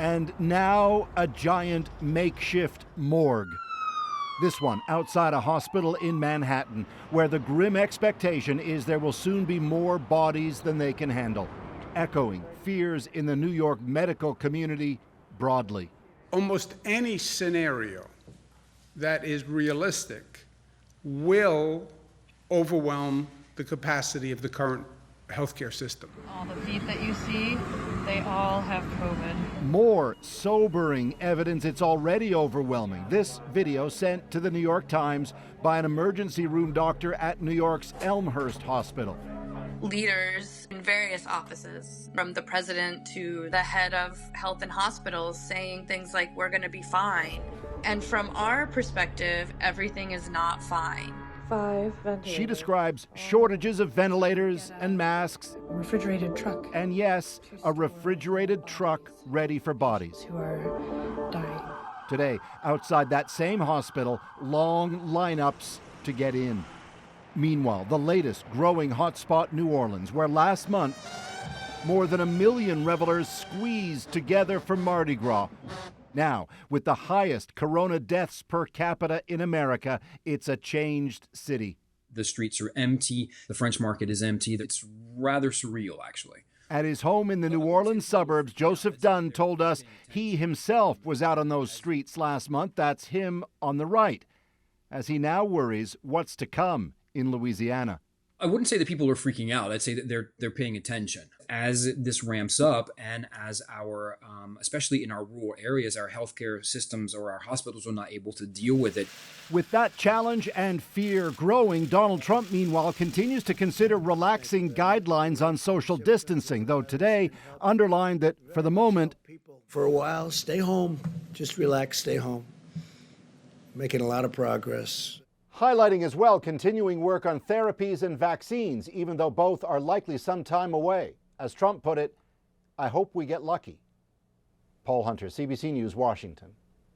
And now a giant makeshift morgue. This one outside a hospital in Manhattan, where the grim expectation is there will soon be more bodies than they can handle, echoing fears in the New York medical community broadly. Almost any scenario that is realistic will overwhelm the capacity of the current healthcare system. All the feet that you see, they all have COVID. More sobering evidence it's already overwhelming. This video sent to the New York Times by an emergency room doctor at New York's Elmhurst Hospital. Leaders in various offices, from the president to the head of health and hospitals, saying things like, we're going to be fine. And from our perspective, everything is not fine. 5 ventilators. She describes shortages of ventilators and masks. A refrigerated truck. And yes, a refrigerated truck ready for bodies. Who are dying. Today, outside that same hospital, long lineups to get in. Meanwhile, the latest growing hotspot, New Orleans, where last month, more than 1 million revelers squeezed together for Mardi Gras. Now, with the highest corona deaths per capita in America, it's a changed city. The streets are empty. The French market is empty. It's rather surreal, actually. At his home in the New Orleans suburbs, Joseph Dunn told us he himself was out on those streets last month. That's him on the right, as he now worries what's to come in Louisiana. I wouldn't say that people are freaking out. I'd say that they're paying attention. As this ramps up and as our, especially in our rural areas, our healthcare systems or our hospitals are not able to deal with it. With that challenge and fear growing, Donald Trump, meanwhile, continues to consider relaxing guidelines on social distancing, though today underlined that for the moment, for a while, stay home, just relax, stay home. Making a lot of progress. Highlighting as well continuing work on therapies and vaccines, even though both are likely some time away. As Trump put it, I hope we get lucky. Paul Hunter, CBC News, Washington.